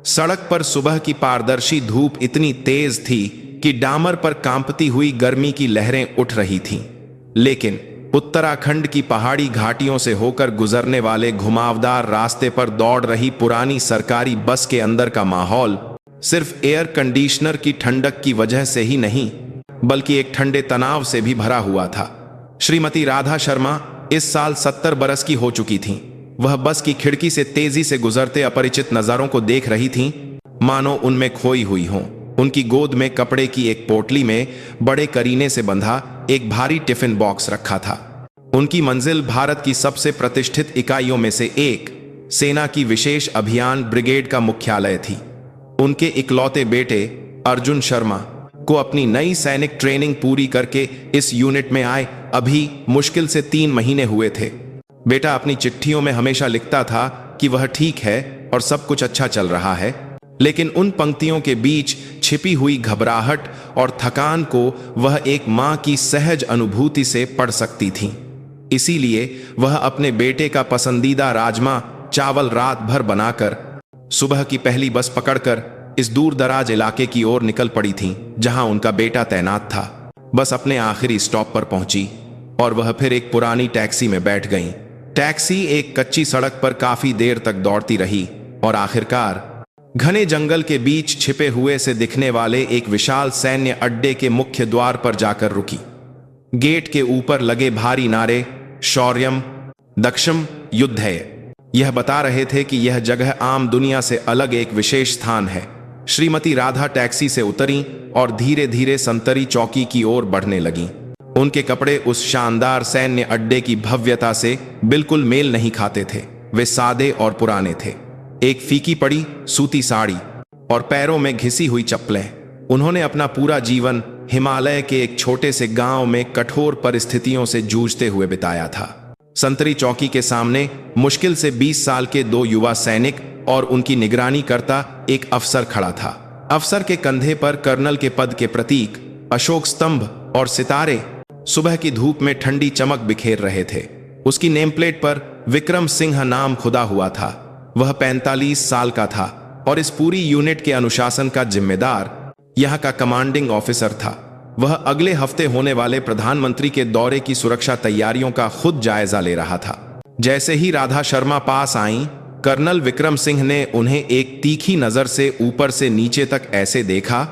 सड़क पर सुबह की पारदर्शी धूप इतनी तेज थी कि डामर पर कांपती हुई गर्मी की लहरें उठ रही थीं। लेकिन उत्तराखंड की पहाड़ी घाटियों से होकर गुजरने वाले घुमावदार रास्ते पर दौड़ रही पुरानी सरकारी बस के अंदर का माहौल सिर्फ एयर कंडीशनर की ठंडक की वजह से ही नहीं, बल्कि एक ठंडे तनाव से भी भरा हुआ था। श्रीमती राधा शर्मा इस साल 70 बरस की हो चुकी थीं। वह बस की खिड़की से तेजी से गुजरते अपरिचित नजारों को देख रही थीं, मानो उनमें खोई हुई हों। उनकी गोद में कपड़े की एक पोटली में बड़े करीने से बंधा एक भारी टिफिन बॉक्स रखा था। उनकी मंजिल भारत की सबसे प्रतिष्ठित इकाइयों में से एक सेना की विशेष अभियान ब्रिगेड का मुख्यालय थी। उनके इकलौते बेटे अर्जुन शर्मा को अपनी नई सैनिक ट्रेनिंग पूरी करके इस यूनिट में आए अभी मुश्किल से 3 महीने हुए थे। बेटा अपनी चिट्ठियों में हमेशा लिखता था कि वह ठीक है और सब कुछ अच्छा चल रहा है, लेकिन उन पंक्तियों के बीच छिपी हुई घबराहट और थकान को वह एक मां की सहज अनुभूति से पढ़ सकती थी। इसीलिए वह अपने बेटे का पसंदीदा राजमा चावल रात भर बनाकर सुबह की पहली बस पकड़कर इस दूर दराज इलाके की ओर निकल पड़ी थीं, जहां उनका बेटा तैनात था। बस अपने आखिरी स्टॉप पर पहुंची और वह फिर एक पुरानी टैक्सी में बैठ गईं। टैक्सी एक कच्ची सड़क पर काफी देर तक दौड़ती रही और आखिरकार घने जंगल के बीच छिपे हुए से दिखने वाले एक विशाल सैन्य अड्डे के मुख्य द्वार पर जाकर रुकी। गेट के ऊपर लगे भारी नारे शौर्यम दक्षम युद्ध है, यह बता रहे थे कि यह जगह आम दुनिया से अलग एक विशेष स्थान है। श्रीमती राधा टैक्सी से उतरी और धीरे धीरे संतरी चौकी की ओर बढ़ने लगीं। उनके कपड़े उस शानदार सैन्य अड्डे की भव्यता से बिल्कुल मेल नहीं खाते थे। वे सादे और पुराने थे। एक फीकी पड़ी सूती साड़ी और पैरों में घिसी हुई चप्पलें। उन्होंने अपना पूरा जीवन हिमालय के एक छोटे से गांव में कठोर परिस्थितियों से जूझते हुए बिताया था। संतरी चौकी के सामने मुश्किल से 20 साल के 2 युवा सैनिक और उनकी निगरानी करता एक अफसर खड़ा था। अफसर के कंधे पर कर्नल के पद के प्रतीक अशोक स्तंभ और सितारे सुबह की धूप में ठंडी चमक बिखेर रहे थे। उसकी नेम प्लेट पर विक्रम सिंह नाम खुदा हुआ था। वह 45 साल का था और इस पूरी यूनिट के अनुशासन का जिम्मेदार यहाँ का कमांडिंग ऑफिसर था। वह अगले हफ्ते होने वाले प्रधानमंत्री के दौरे की सुरक्षा तैयारियों का खुद जायजा ले रहा था। जैसे ही राधा शर्मा पास आईं, कर्नल विक्रम सिंह ने उन्हें एक तीखी नजर से ऊपर से नीचे तक ऐसे देखा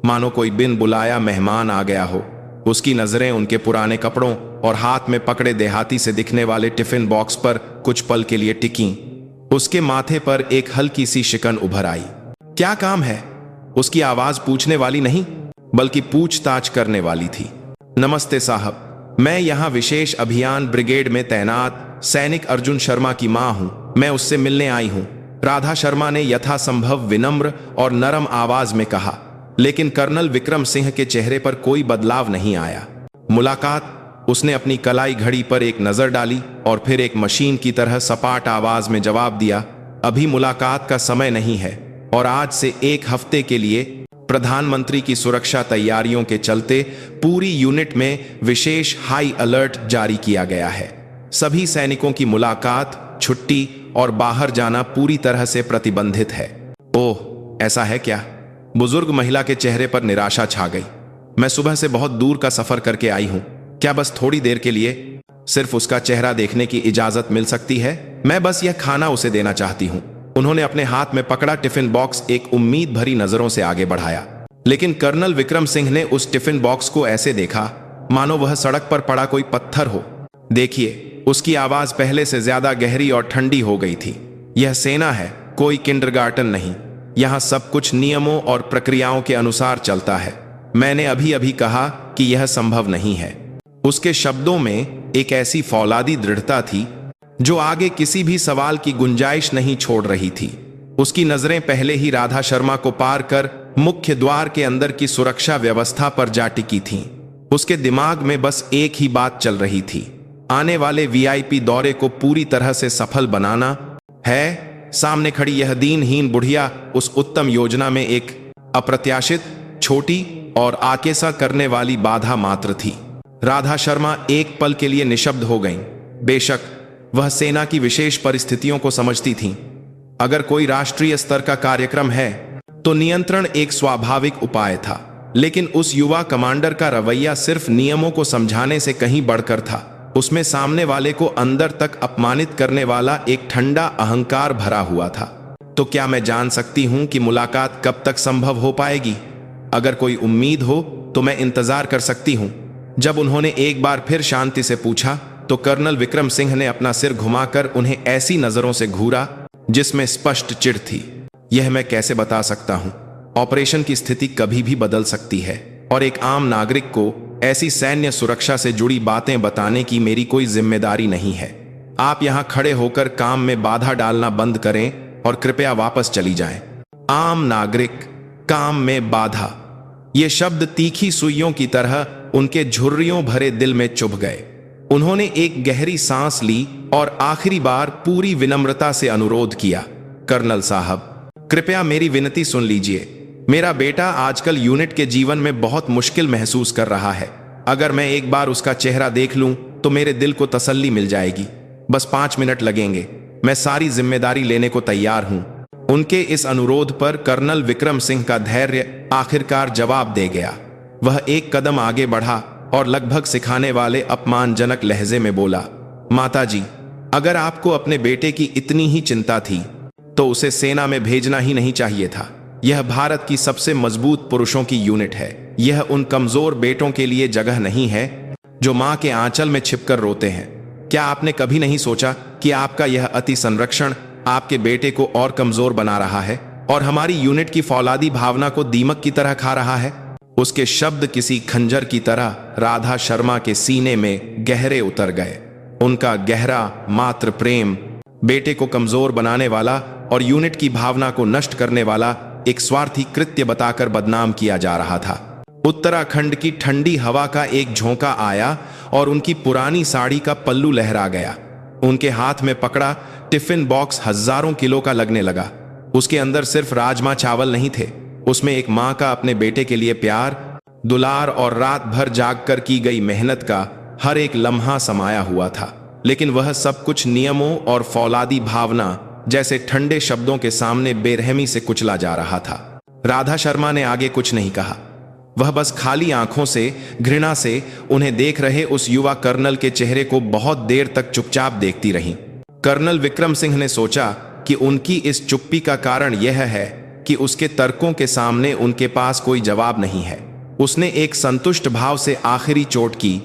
मानो कोई बिन बुलाया मेहमान आ गया हो। उसकी नजरें उनके पुराने कपड़ों और हाथ में पकड़े देहाती से दिखने वाले टिफिन बॉक्स पर कुछ पल के लिए टिकीं। उसके माथे पर एक हल्की सी शिकन उभर आई। क्या काम है? उसकी आवाज पूछने वाली नहीं बल्कि पूछताछ करने वाली थी। नमस्ते साहब, मैं यहाँ विशेष अभियान ब्रिगेड में तैनात सैनिक अर्जुन शर्मा की माँ हूँ। मैं उससे मिलने आई हूँ, राधा शर्मा ने यथासंभव विनम्र और नरम आवाज में कहा। लेकिन कर्नल विक्रम सिंह के चेहरे पर कोई बदलाव नहीं आया। मुलाकात? उसने अपनी कलाई घड़ी पर एक नजर डाली और फिर एक मशीन की तरह सपाट आवाज में जवाब दिया, अभी मुलाकात का समय नहीं है और आज से 1 हफ्ते के लिए प्रधानमंत्री की सुरक्षा तैयारियों के चलते पूरी यूनिट में विशेष हाई अलर्ट जारी किया गया है। सभी सैनिकों की मुलाकात, छुट्टी और बाहर जाना पूरी तरह से प्रतिबंधित है। ओह, ऐसा है क्या? बुजुर्ग महिला के चेहरे पर निराशा छा गई। मैं सुबह से बहुत दूर का सफर करके आई हूं, क्या बस थोड़ी देर के लिए सिर्फ उसका चेहरा देखने की इजाजत मिल सकती है? मैं बस यह खाना उसे देना चाहती हूं। उन्होंने अपने हाथ में पकड़ा टिफिन बॉक्स एक उम्मीद भरी नजरों से आगे बढ़ाया। लेकिन कर्नल विक्रम सिंह ने उस टिफिन बॉक्स को ऐसे देखा मानो वह सड़क पर पड़ा कोई पत्थर हो। देखिए, उसकी आवाज पहले से ज्यादा गहरी और ठंडी हो गई थी। यह सेना है, कोई किंडरगार्टन नहीं। यहाँ सब कुछ नियमों और प्रक्रियाओं के अनुसार चलता है। मैंने अभी अभी कहा कि यह संभव नहीं है। उसके शब्दों में एक ऐसी फौलादी दृढ़ता थी जो आगे किसी भी सवाल की गुंजाइश नहीं छोड़ रही थी। उसकी नजरें पहले ही राधा शर्मा को पार कर मुख्य द्वार के अंदर की सुरक्षा व्यवस्था पर जा टिकी थीं। उसके दिमाग में बस एक ही बात चल रही थी, आने वाले वीआईपी दौरे को पूरी तरह से सफल बनाना है। सामने खड़ी यह दीनहीन बुढ़िया उस उत्तम योजना में एक अप्रत्याशित, छोटी और आकेसा करने वाली बाधा मात्र थी। राधा शर्मा एक पल के लिए निशब्द हो गईं। बेशक वह सेना की विशेष परिस्थितियों को समझती थीं। अगर कोई राष्ट्रीय स्तर का कार्यक्रम है तो नियंत्रण एक स्वाभाविक उपाय था, लेकिन उस युवा कमांडर का रवैया सिर्फ नियमों को समझाने से कहीं बढ़कर था। उसमें सामने वाले को अंदर तक अपमानित करने वाला एक ठंडा अहंकार भरा हुआ था। तो क्या मैं जान सकती हूं कि मुलाकात कब तक संभव हो पाएगी? अगर कोई उम्मीद हो तो मैं इंतजार कर सकती हूं। जब उन्होंने एक बार फिर शांति से पूछा तो कर्नल विक्रम सिंह ने अपना सिर घुमाकर उन्हें ऐसी नजरों से घूरा जिसमें स्पष्ट चिढ़ थी। यह मैं कैसे बता सकता हूं? ऑपरेशन की स्थिति कभी भी बदल सकती है और एक आम नागरिक को ऐसी सैन्य सुरक्षा से जुड़ी बातें बताने की मेरी कोई जिम्मेदारी नहीं है। आप यहां खड़े होकर काम में बाधा डालना बंद करें और कृपया वापस चली जाएं। आम नागरिक, काम में बाधा, ये शब्द तीखी सुइयों की तरह उनके झुर्रियों भरे दिल में चुभ गए। उन्होंने एक गहरी सांस ली और आखिरी बार पूरी विनम्रता से अनुरोध किया, कर्नल साहब, कृपया मेरी विनती सुन लीजिए। मेरा बेटा आजकल यूनिट के जीवन में बहुत मुश्किल महसूस कर रहा है। अगर मैं एक बार उसका चेहरा देख लूं तो मेरे दिल को तसल्ली मिल जाएगी। बस 5 मिनट लगेंगे, मैं सारी जिम्मेदारी लेने को तैयार हूं। उनके इस अनुरोध पर कर्नल विक्रम सिंह का धैर्य आखिरकार जवाब दे गया। वह एक कदम आगे बढ़ा और लगभग सिखाने वाले अपमानजनक लहजे में बोला, माताजी, अगर आपको अपने बेटे की इतनी ही चिंता थी तो उसे सेना में भेजना ही नहीं चाहिए था। यह भारत की सबसे मजबूत पुरुषों की यूनिट है। यह उन कमजोर बेटों के लिए जगह नहीं है जो मां के आंचल में छिपकर रोते हैं। क्या आपने कभी नहीं सोचा कि आपका यह अति संरक्षण आपके बेटे को और कमजोर बना रहा है और हमारी यूनिट की फौलादी भावना को दीमक की तरह खा रहा है? उसके शब्द किसी खंजर की तरह राधा शर्मा के सीने में गहरे उतर गए। उनका गहरा मातृ प्रेम बेटे को कमजोर बनाने वाला और यूनिट की भावना को नष्ट करने वाला एक स्वार्थी कृत्य बताकर बदनाम किया जा रहा था। उत्तराखंड की ठंडी हवा का एक झोंका आया और उनकी पुरानी साड़ी का पल्लू लहरा गया। उनके हाथ में पकड़ा टिफिन बॉक्स हजारों किलो का लगने लगा। उसके अंदर सिर्फ राजमा चावल नहीं थे, उसमें एक मां का अपने बेटे के लिए प्यार, दुलार और रात भर जागकर की गई मेहनत का हर एक लम्हा समाया हुआ था। लेकिन वह सब कुछ नियमों और फौलादी भावना जैसे ठंडे शब्दों के सामने बेरहमी से कुचला जा रहा था। राधा शर्मा ने आगे कुछ नहीं कहा। वह बस खाली आंखों से घृणा से उन्हें देख रहे उस युवा कर्नल के चेहरे को बहुत देर तक चुपचाप देखती रहीं। कर्नल विक्रम सिंह ने सोचा कि उनकी इस चुप्पी का कारण यह है कि उसके तर्कों के सामने उनके पास कोई जवाब नहीं है। उसने एक संतुष्ट भाव से आखिरी चोट की,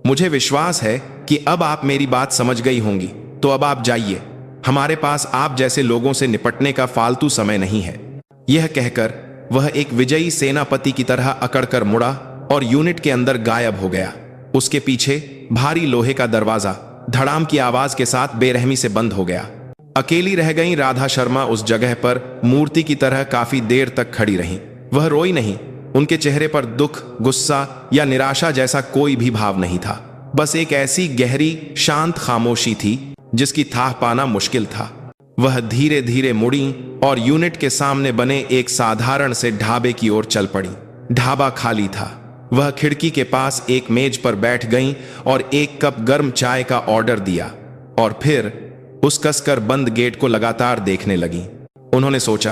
मुझे विश्वास है कि अब आप मेरी बात समझ गई होंगी, तो अब आप जाइए। हमारे पास आप जैसे लोगों से निपटने का फालतू समय नहीं है। यह कहकर वह एक विजयी सेनापति की तरह अकड़कर मुड़ा और यूनिट के अंदर गायब हो गया। उसके पीछे भारी लोहे का दरवाजा धड़ाम की आवाज के साथ बेरहमी से बंद हो गया। अकेली रह गई राधा शर्मा उस जगह पर मूर्ति की तरह काफी देर तक खड़ी रहीं। वह रोई नहीं, उनके चेहरे पर दुख, गुस्सा या निराशा जैसा कोई भी भाव नहीं था। बस एक ऐसी गहरी शांत खामोशी थी जिसकी थाह पाना मुश्किल था। वह धीरे धीरे मुड़ी और यूनिट के सामने बने एक साधारण से ढाबे की ओर चल पड़ी। ढाबा खाली था। वह खिड़की के पास एक मेज पर बैठ गईं और एक कप गर्म चाय का ऑर्डर दिया और फिर उस कसकर बंद गेट को लगातार देखने लगी। उन्होंने सोचा,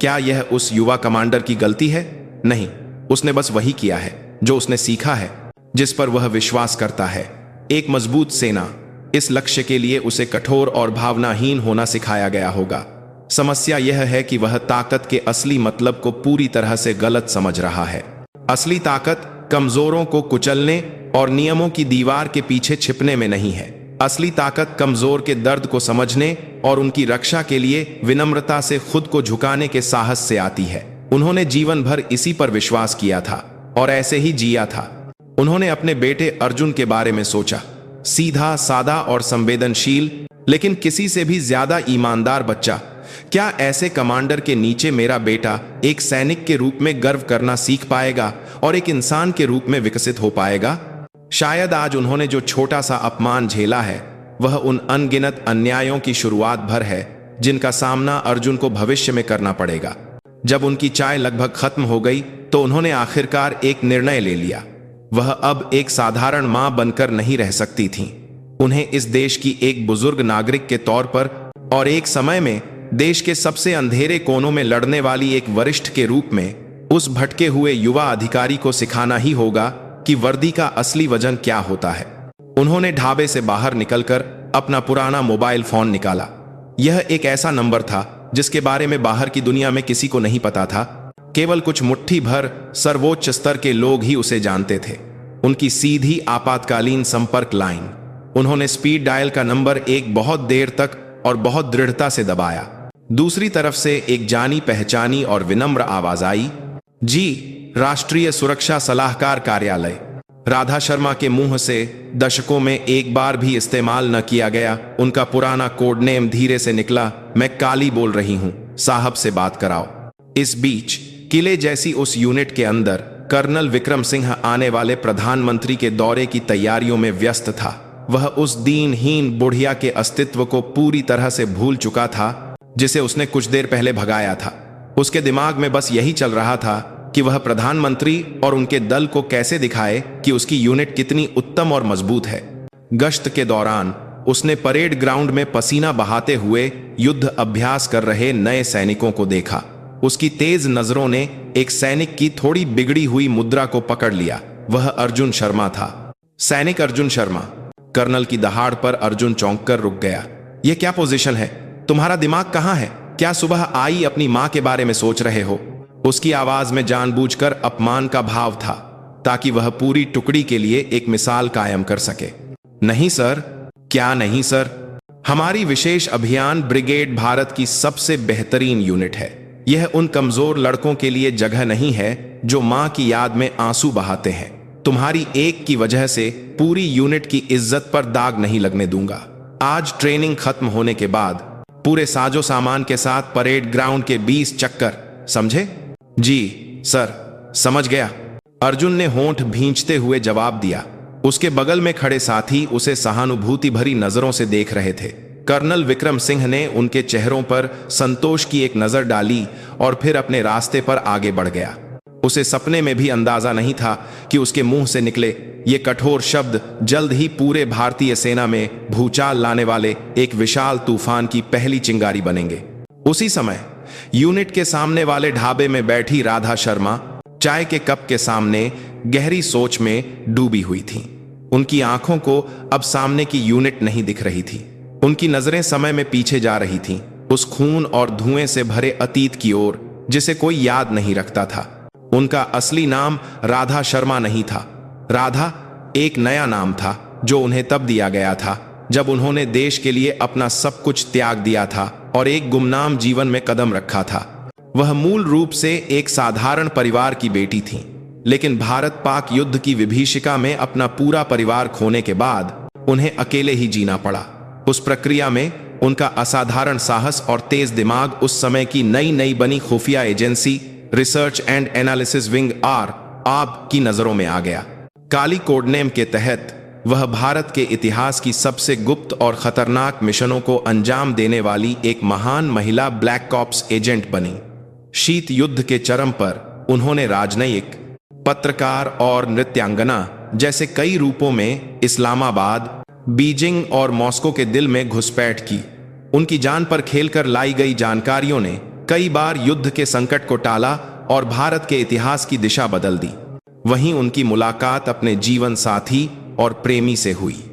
क्या यह उस युवा कमांडर की गलती है? नहीं, उसने बस वही किया है जो उसने सीखा है, जिस पर वह विश्वास करता है। एक मजबूत सेना, इस लक्ष्य के लिए उसे कठोर और भावनाहीन होना सिखाया गया होगा। समस्या यह है कि वह ताकत के असली मतलब को पूरी तरह से गलत समझ रहा है। असली ताकत कमजोरों को कुचलने और नियमों की दीवार के पीछे छिपने में नहीं है। असली ताकत कमजोर के दर्द को समझने और उनकी रक्षा के लिए विनम्रता से खुद को झुकाने के साहस से आती है। उन्होंने जीवन भर इसी पर विश्वास किया था और ऐसे ही जिया था। उन्होंने अपने बेटे अर्जुन के बारे में सोचा, सीधा सादा और संवेदनशील, लेकिन किसी से भी ज्यादा ईमानदार बच्चा। क्या ऐसे कमांडर के नीचे मेरा बेटा एक सैनिक के रूप में गर्व करना सीख पाएगा और एक इंसान के रूप में विकसित हो पाएगा? शायद आज उन्होंने जो छोटा सा अपमान झेला है वह उन अनगिनत अन्यायों की शुरुआत भर है जिनका सामना अर्जुन को भविष्य में करना पड़ेगा। जब उनकी चाय लगभग खत्म हो गई तो उन्होंने आखिरकार एक निर्णय ले लिया। वह अब एक साधारण मां बनकर नहीं रह सकती थीं। उन्हें इस देश की एक बुजुर्ग नागरिक के तौर पर और एक समय में देश के सबसे अंधेरे कोनों में लड़ने वाली एक वरिष्ठ के रूप में उस भटके हुए युवा अधिकारी को सिखाना ही होगा कि वर्दी का असली वजन क्या होता है। उन्होंने ढाबे से बाहर निकलकर अपना पुराना मोबाइल फोन निकाला। यह एक ऐसा नंबर था जिसके बारे में बाहर की दुनिया में किसी को नहीं पता था। केवल कुछ मुट्ठी भर सर्वोच्च स्तर के लोग ही उसे जानते थे। उनकी सीधी आपातकालीन संपर्क लाइन। उन्होंने स्पीड डायल का नंबर एक बहुत देर तक और बहुत दृढ़ता से दबाया। दूसरी तरफ से एक जानी पहचानी और विनम्र आवाज आई, जी, राष्ट्रीय सुरक्षा सलाहकार कार्यालय। राधा शर्मा के मुंह से दशकों में एक बार भी इस्तेमाल न किया गया उनका पुराना कोड नेम धीरे से निकला, मैं काली बोल रही हूं, साहब से बात कराओ। इस बीच किले जैसी उस यूनिट के अंदर कर्नल विक्रम सिंह आने वाले प्रधानमंत्री के दौरे की तैयारियों में व्यस्त था। वह उस दीनहीन बुढ़िया के अस्तित्व को पूरी तरह से भूल चुका था जिसे उसने कुछ देर पहले भगाया था। उसके दिमाग में बस यही चल रहा था कि वह प्रधानमंत्री और उनके दल को कैसे दिखाए कि उसकी यूनिट कितनी उत्तम और मजबूत है। गश्त के दौरान उसने परेड ग्राउंड में पसीना बहाते हुए युद्ध अभ्यास कर रहे नए सैनिकों को देखा। उसकी तेज नजरों ने एक सैनिक की थोड़ी बिगड़ी हुई मुद्रा को पकड़ लिया। वह अर्जुन शर्मा था। सैनिक अर्जुन शर्मा। कर्नल की दहाड़ पर अर्जुन चौंक कर रुक गया। यह क्या पोजीशन है? तुम्हारा दिमाग कहाँ है? क्या सुबह आई अपनी मां के बारे में सोच रहे हो? उसकी आवाज में जानबूझकर अपमान का भाव था ताकि वह पूरी टुकड़ी के लिए एक मिसाल कायम कर सके। नहीं सर। क्या नहीं सर? हमारी विशेष अभियान ब्रिगेड भारत की सबसे बेहतरीन यूनिट है। यह उन कमजोर लड़कों के लिए जगह नहीं है जो मां की याद में आंसू बहाते हैं। तुम्हारी एक की वजह से पूरी यूनिट की इज्जत पर दाग नहीं लगने दूंगा। आज ट्रेनिंग खत्म होने के बाद पूरे साजो सामान के साथ परेड ग्राउंड के 20 चक्कर, समझे? जी सर, समझ गया। अर्जुन ने होंठ भींचते हुए जवाब दिया। उसके बगल में खड़े साथी उसे सहानुभूति भरी नजरों से देख रहे थे। कर्नल विक्रम सिंह ने उनके चेहरों पर संतोष की एक नजर डाली और फिर अपने रास्ते पर आगे बढ़ गया। उसे सपने में भी अंदाजा नहीं था कि उसके मुंह से निकले ये कठोर शब्द जल्द ही पूरे भारतीय सेना में भूचाल लाने वाले एक विशाल तूफान की पहली चिंगारी बनेंगे। उसी समय यूनिट के सामने वाले ढाबे में बैठी राधा शर्मा चाय के कप के सामने गहरी सोच में डूबी हुई थी। उनकी आंखों को अब सामने की यूनिट नहीं दिख रही थी। उनकी नजरें समय में पीछे जा रही थीं, उस खून और धुएं से भरे अतीत की ओर जिसे कोई याद नहीं रखता था। उनका असली नाम राधा शर्मा नहीं था। राधा एक नया नाम था जो उन्हें तब दिया गया था जब उन्होंने देश के लिए अपना सब कुछ त्याग दिया था और एक गुमनाम जीवन में कदम रखा था। वह मूल रूप से एक साधारण परिवार की बेटी थी, लेकिन भारत पाक युद्ध की विभीषिका में अपना पूरा परिवार खोने के बाद उन्हें अकेले ही जीना पड़ा। उस प्रक्रिया में उनका असाधारण साहस और तेज दिमाग उस समय की नई बनी खुफिया agency research and analysis wing आब की नजरों में आ गया। काली कोडनेम के तहत वह भारत के इतिहास की सबसे गुप्त और खतरनाक मिशनों को अंजाम देने वाली एक महान महिला ब्लैक ऑप्स एजेंट बनी। शीत युद्ध के चरम पर उन्होंने राजनयिक, पत्रकार और नृत्यांगना जैसे कई रूपों में इस्लामाबाद, बीजिंग और मॉस्को के दिल में घुसपैठ की। उनकी जान पर खेलकर लाई गई जानकारियों ने कई बार युद्ध के संकट को टाला और भारत के इतिहास की दिशा बदल दी। वहीं उनकी मुलाकात अपने जीवन साथी और प्रेमी से हुई।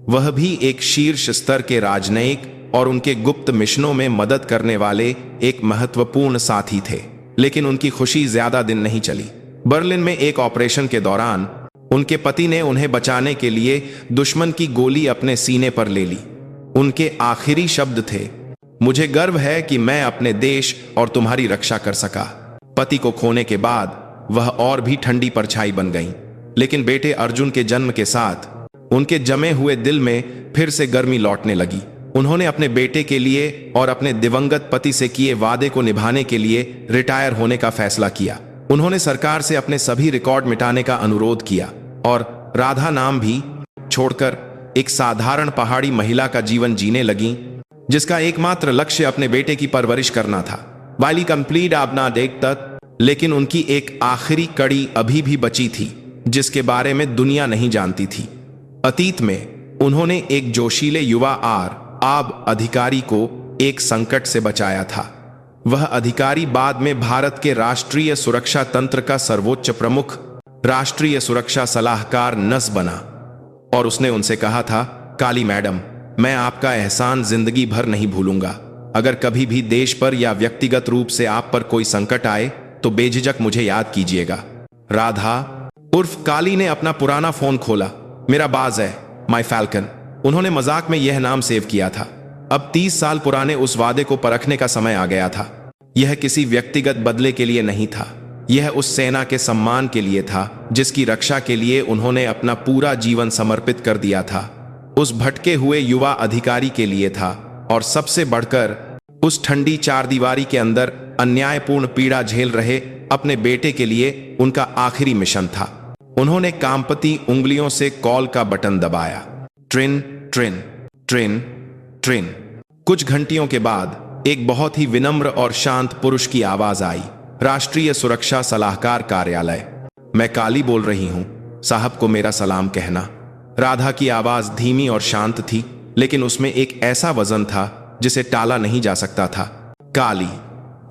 वह भी एक शीर्ष स्तर के राजनयिक और उनके गुप्त मिशनों में मदद करने वाले एक महत्वपूर्ण साथी थे। लेकिन उनकी खुशी ज्यादा दिन नहीं चली। बर्लिन में एक ऑपरेशन के दौरान उनके पति ने उन्हें बचाने के लिए दुश्मन की गोली अपने सीने पर ले ली। उनके आखिरी शब्द थे, मुझे गर्व है कि मैं अपने देश और तुम्हारी रक्षा कर सका। पति को खोने के बाद वह और भी ठंडी परछाई बन गई। लेकिन बेटे अर्जुन के जन्म के साथ उनके जमे हुए दिल में फिर से गर्मी लौटने लगी। उन्होंने अपने बेटे के लिए और अपने दिवंगत पति से किए वादे को निभाने के लिए रिटायर होने का फैसला किया। उन्होंने सरकार से अपने सभी रिकॉर्ड मिटाने का अनुरोध किया और राधा नाम भी छोड़कर एक साधारण पहाड़ी महिला का जीवन जीने लगी, जिसका एकमात्र लक्ष्य अपने बेटे की परवरिश करना था। वाली कंप्लीट आपना देख तक, लेकिन उनकी एक आखिरी कड़ी अभी भी बची थी जिसके बारे में दुनिया नहीं जानती थी। अतीत में उन्होंने एक जोशीले युवा आब अधिकारी को एक संकट से बचाया था। वह अधिकारी बाद में भारत के राष्ट्रीय सुरक्षा तंत्र का सर्वोच्च प्रमुख, राष्ट्रीय सुरक्षा सलाहकार नस बना। और उसने उनसे कहा था, काली मैडम, मैं आपका एहसान जिंदगी भर नहीं भूलूंगा। अगर कभी भी देश पर या व्यक्तिगत रूप से आप पर कोई संकट आए तो बेझिझक मुझे याद कीजिएगा। राधा उर्फ काली ने अपना पुराना फोन खोला। मेरा बाज है, माय फैल्कन। उन्होंने मजाक में यह नाम सेव किया था। अब 30 साल पुराने उस वादे को परखने का समय आ गया था। यह किसी व्यक्तिगत बदले के लिए नहीं था, यह उस सेना के सम्मान के लिए था जिसकी रक्षा के लिए उन्होंने अपना पूरा जीवन समर्पित कर दिया था। उस भटके हुए युवा अधिकारी के लिए था, और सबसे बढ़कर उस ठंडी चारदीवारी के अंदर अन्यायपूर्ण पीड़ा झेल रहे अपने बेटे के लिए उनका आखिरी मिशन था। उन्होंने कांपती उंगलियों से कॉल का बटन दबाया। Train train train train. कुछ घंटियों के बाद एक बहुत ही विनम्र और शांत पुरुष की आवाज आई। राष्ट्रीय सुरक्षा सलाहकार कार्यालय। मैं काली बोल रही हूं, साहब को मेरा सलाम कहना। राधा की आवाज धीमी और शांत थी, लेकिन उसमें एक ऐसा वजन था जिसे टाला नहीं जा सकता था। काली,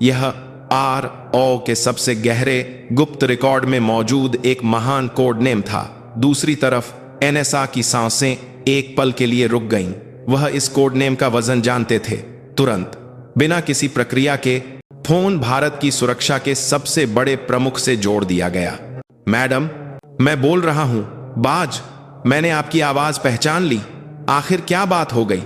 यह RO के सबसे गहरे गुप्त रिकॉर्ड में मौजूद एक महान कोड नेम था। दूसरी तरफ NSA की सांसें एक पल के लिए रुक गईं। वह इस कोड नेम का वजन जानते थे। तुरंत, बिना किसी प्रक्रिया के, फोन भारत की सुरक्षा के सबसे बड़े प्रमुख से जोड़ दिया गया। मैडम, मैं बोल रहा हूं, बाज, मैंने आपकी आवाज पहचान ली। आखिर क्या बात हो गई?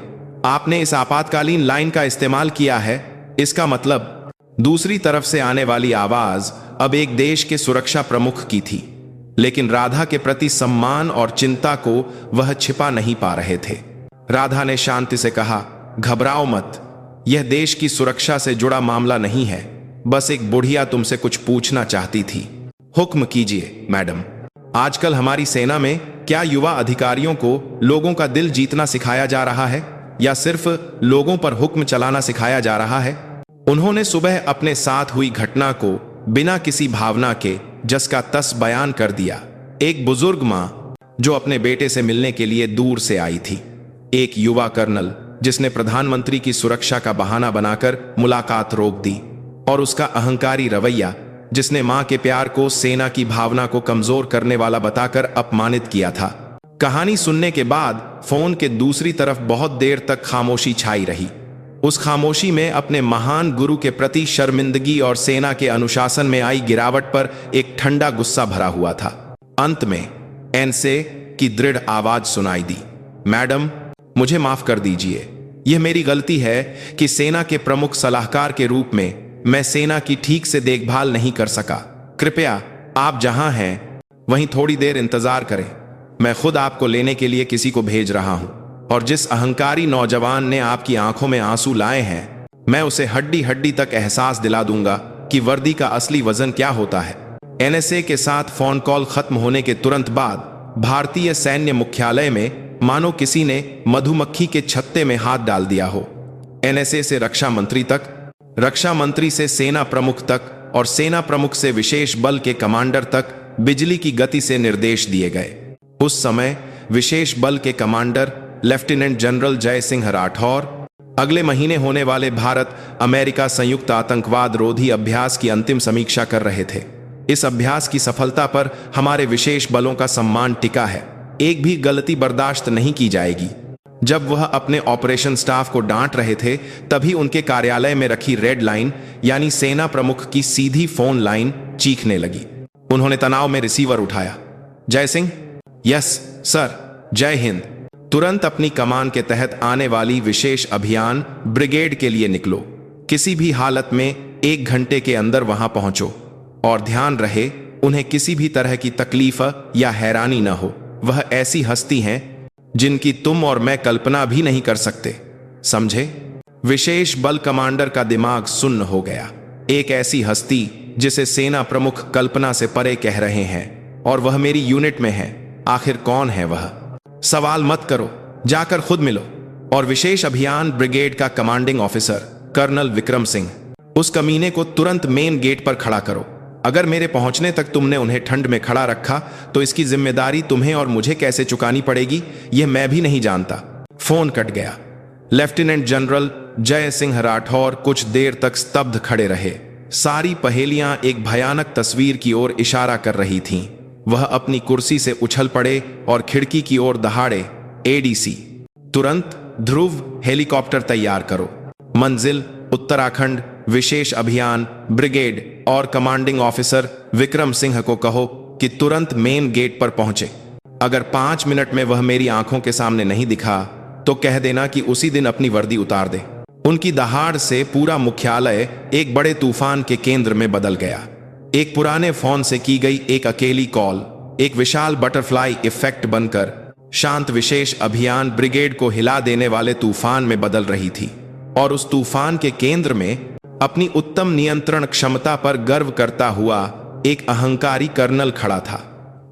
आपने इस आपातकालीन लाइन का इस्तेमाल किया है, इसका मतलब। दूसरी तरफ से आने वाली आवाज अब एक देश के सुरक्षा प्रमुख की थी, लेकिन राधा के प्रति सम्मान और चिंता को वह छिपा नहीं पा रहे थे। राधा ने शांति से कहा, घबराओ मत, यह देश की सुरक्षा से जुड़ा मामला नहीं है। बस एक बुढ़िया तुमसे कुछ पूछना चाहती थी। हुक्म कीजिए मैडम। आजकल हमारी सेना में क्या युवा अधिकारियों को लोगों का दिल जीतना सिखाया जा रहा है, या सिर्फ लोगों पर हुक्म चलाना सिखाया जा रहा है? उन्होंने सुबह अपने साथ हुई घटना को बिना किसी भावना के जस का तस बयान कर दिया। एक बुजुर्ग मां जो अपने बेटे से मिलने के लिए दूर से आई थी, एक युवा कर्नल जिसने प्रधानमंत्री की सुरक्षा का बहाना बनाकर मुलाकात रोक दी, और उसका अहंकारी रवैया जिसने मां के प्यार को सेना की भावना को कमजोर करने वाला बताकर अपमानित किया था। कहानी सुनने के बाद फोन के दूसरी तरफ बहुत देर तक खामोशी छाई रही। उस खामोशी में अपने महान गुरु के प्रति शर्मिंदगी और सेना के अनुशासन में आई गिरावट पर एक ठंडा गुस्सा भरा हुआ था। अंत में NSA की दृढ़ आवाज सुनाई दी, मैडम, मुझे माफ कर दीजिए। यह मेरी गलती है कि सेना के प्रमुख सलाहकार के रूप में मैं सेना की ठीक से देखभाल नहीं कर सका। कृपया आप जहां हैं वहीं थोड़ी देर इंतजार करें। मैं खुद आपको लेने के लिए किसी को भेज रहा हूं, और जिस अहंकारी नौजवान ने आपकी आंखों में आंसू लाए हैं, मैं उसे हड्डी हड्डी तक एहसास दिला दूंगा कि वर्दी का असली वजन क्या होता है। NSA के साथ फोन कॉल खत्म होने के तुरंत बाद भारतीय सैन्य मुख्यालय में मानो किसी ने मधुमक्खी के छत्ते में हाथ डाल दिया हो। NSA से रक्षा मंत्री तक, रक्षा मंत्री से सेना प्रमुख तक, और सेना प्रमुख से विशेष बल के कमांडर तक बिजली की गति से निर्देश दिए गए। उस समय विशेष बल के कमांडर लेफ्टिनेंट जनरल जय सिंह राठौर अगले महीने होने वाले भारत अमेरिका संयुक्त आतंकवाद रोधी अभ्यास की अंतिम समीक्षा कर रहे थे। इस अभ्यास की सफलता पर हमारे विशेष बलों का सम्मान टिका है। एक भी गलती बर्दाश्त नहीं की जाएगी। जब वह अपने ऑपरेशन स्टाफ को डांट रहे थे, तभी उनके कार्यालय में रखी रेड लाइन यानी सेना प्रमुख की सीधी फोन लाइन चीखने लगी। उन्होंने तनाव में रिसीवर उठाया। जय सिंह, यस सर, जय हिंद। तुरंत अपनी कमान के तहत आने वाली विशेष अभियान ब्रिगेड के लिए निकलो। किसी भी हालत में 1 घंटे के अंदर वहां पहुंचो, और ध्यान रहे उन्हें किसी भी तरह की तकलीफ या हैरानी न हो। वह ऐसी हस्ती हैं जिनकी तुम और मैं कल्पना भी नहीं कर सकते, समझे? विशेष बल कमांडर का दिमाग सुन्न हो गया। एक ऐसी हस्ती जिसे सेना प्रमुख कल्पना से परे कह रहे हैं, और वह मेरी यूनिट में है। आखिर कौन है वह? सवाल मत करो, जाकर खुद मिलो। और विशेष अभियान ब्रिगेड का commanding officer colonel Vikram Singh, उस कमीने को तुरंत मेन गेट पर खड़ा करो। अगर मेरे पहुंचने तक तुमने उन्हें ठंड में खड़ा रखा तो इसकी जिम्मेदारी तुम्हें और मुझे कैसे चुकानी पड़ेगी, यह मैं भी नहीं जानता। फोन कट गया। लेफ्टिनेंट जनरल जय सिंह राठौर कुछ देर तक स्तब्ध खड़े रहे। सारी पहेलियां एक भयानक तस्वीर की ओर इशारा कर रही थीं। वह अपनी कुर्सी से उछल पड़े और खिड़की की ओर दहाड़े। एडीसी, तुरंत ध्रुव हेलीकॉप्टर तैयार करो। मंजिल उत्तराखंड, विशेष अभियान ब्रिगेड और कमांडिंग ऑफिसर विक्रम सिंह को कहो कि तुरंत मेन गेट पर पहुंचे। अगर 5 मिनट में वह मेरी आंखों के सामने नहीं दिखा तो कह देना कि उसी दिन अपनी वर्दी उतार दे। उनकी दहाड़ से पूरा मुख्यालय एक बड़े तूफान के केंद्र में बदल गया। एक पुराने फोन से की गई एक अकेली कॉल एक विशाल बटरफ्लाई इफेक्ट बनकर शांत विशेष अभियान ब्रिगेड को हिला देने वाले तूफान में बदल रही थी। और उस तूफान के केंद्र में अपनी उत्तम नियंत्रण क्षमता पर गर्व करता हुआ एक अहंकारी कर्नल खड़ा था।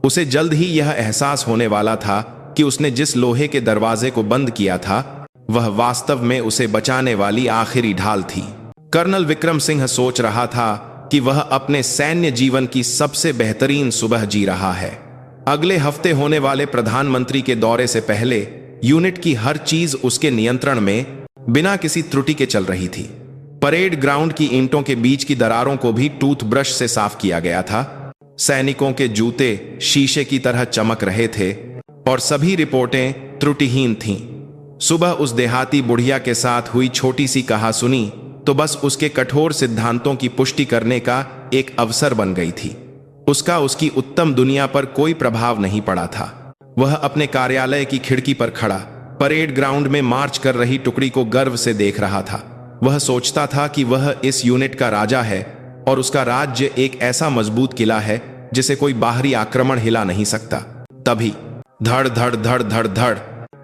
उसे जल्द ही यह एहसास होने वाला था कि उसने जिस लोहे के दरवाजे को बंद किया था वह वास्तव में उसे बचाने वाली आखिरी ढाल थी। कर्नल विक्रम सिंह सोच रहा था कि वह अपने सैन्य जीवन की सबसे बेहतरीन सुबह जी रहा है। अगले हफ्ते होने वाले प्रधानमंत्री के दौरे से पहले यूनिट की हर चीज उसके नियंत्रण में बिना किसी त्रुटि के चल रही थी। परेड ग्राउंड की ईंटों के बीच की दरारों को भी टूथब्रश से साफ किया गया था। सैनिकों के जूते शीशे की तरह चमक रहे थे और सभी रिपोर्टें त्रुटिहीन थीं। सुबह उस देहाती बुढ़िया के साथ हुई छोटी सी कहासुनी तो बस उसके कठोर सिद्धांतों की पुष्टि करने का एक अवसर बन गई थी। उसका उसकी उत्तम दुनिया पर कोई प्रभाव नहीं पड़ा था। वह अपने कार्यालय की खिड़की पर खड़ा परेड ग्राउंड में मार्च कर रही टुकड़ी को गर्व से देख रहा था। वह सोचता था कि वह इस यूनिट का राजा है और उसका राज्य एक ऐसा मजबूत किला है जिसे कोई बाहरी आक्रमण हिला नहीं सकता। तभी धड़ धड़ धड़ धड़ धड़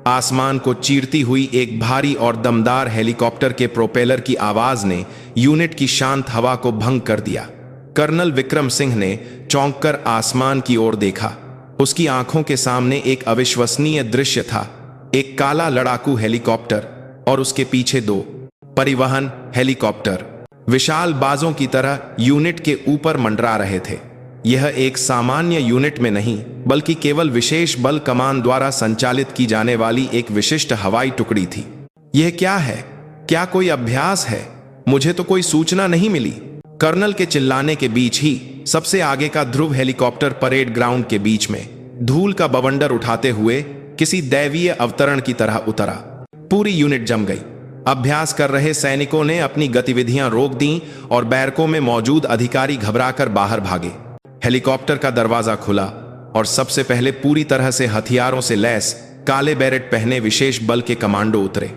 आसमान को चीरती हुई एक भारी और दमदार हेलीकॉप्टर के प्रोपेलर की आवाज ने यूनिट की शांत हवा को भंग कर दिया। कर्नल विक्रम सिंह ने चौंक कर आसमान की ओर देखा। उसकी आंखों के सामने एक अविश्वसनीय दृश्य था। एक काला लड़ाकू हेलीकॉप्टर और उसके पीछे 2 परिवहन हेलीकॉप्टर विशाल बाजों की तरह यूनिट के ऊपर मंडरा रहे थे। यह एक सामान्य यूनिट में नहीं बल्कि केवल विशेष बल कमान द्वारा संचालित की जाने वाली एक विशिष्ट हवाई टुकड़ी थी। यह क्या है? क्या कोई अभ्यास है? मुझे तो कोई सूचना नहीं मिली। कर्नल के चिल्लाने के बीच ही सबसे आगे का ध्रुव हेलीकॉप्टर परेड ग्राउंड के बीच में धूल का बवंडर उठाते हुए किसी दैवीय अवतरण की तरह उतरा। पूरी यूनिट जम गई। अभ्यास कर रहे सैनिकों ने अपनी गतिविधियां रोक दी और बैरकों में मौजूद अधिकारी घबराकर बाहर भागे। हेलीकॉप्टर का दरवाजा खुला और सबसे पहले पूरी तरह से हथियारों से लैस काले बैरेट पहने विशेष बल के कमांडो उतरे।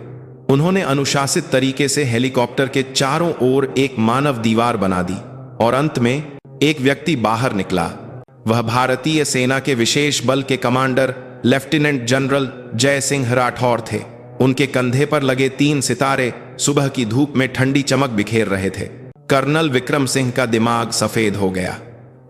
उन्होंने अनुशासित तरीके से हेलीकॉप्टर के चारों ओर एक मानव दीवार बना दी और अंत में एक व्यक्ति बाहर निकला। वह भारतीय सेना के विशेष बल के कमांडर लेफ्टिनेंट जनरल जय सिंह राठौर थे। उनके कंधे पर लगे 3 सितारे सुबह की धूप में ठंडी चमक बिखेर रहे थे। कर्नल विक्रम सिंह का दिमाग सफेद हो गया।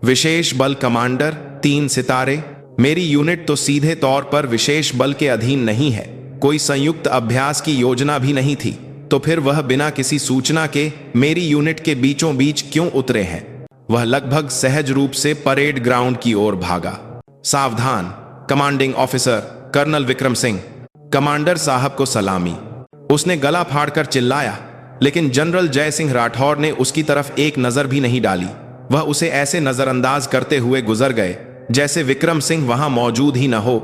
विशेष बल कमांडर, 3 सितारे। मेरी यूनिट तो सीधे तौर पर विशेष बल के अधीन नहीं है। कोई संयुक्त अभ्यास की योजना भी नहीं थी। तो फिर वह बिना किसी सूचना के मेरी यूनिट के बीचों बीच क्यों उतरे हैं? वह लगभग सहज रूप से परेड ग्राउंड की ओर भागा। सावधान, commanding officer colonel Vikram Singh. Commander साहब को सलामी। उसने गला फाड़कर चिल्लाया, लेकिन जनरल जय सिंह राठौर ने उसकी तरफ एक नजर भी नहीं डाली। वह उसे ऐसे नजरअंदाज करते हुए गुजर गए जैसे विक्रम सिंह वहां मौजूद ही न हो,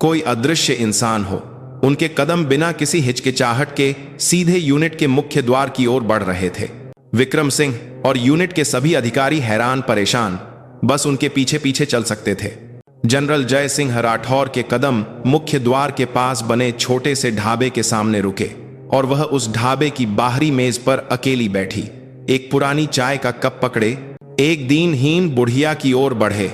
कोई अदृश्य इंसान हो। उनके कदम बिना किसी हिचकिचाहट के सीधे यूनिट के मुख्य द्वार की ओर बढ़ रहे थे। विक्रम सिंह और यूनिट के सभी अधिकारी हैरान परेशान बस उनके पीछे पीछे चल सकते थे। जनरल जय सिंह राठौर के कदम मुख्य द्वार के पास बने छोटे से ढाबे के सामने रुके और वह उस ढाबे की बाहरी मेज पर अकेली बैठी एक पुरानी चाय का कप पकड़े एक दीनहीन बुढ़िया की ओर बढ़े।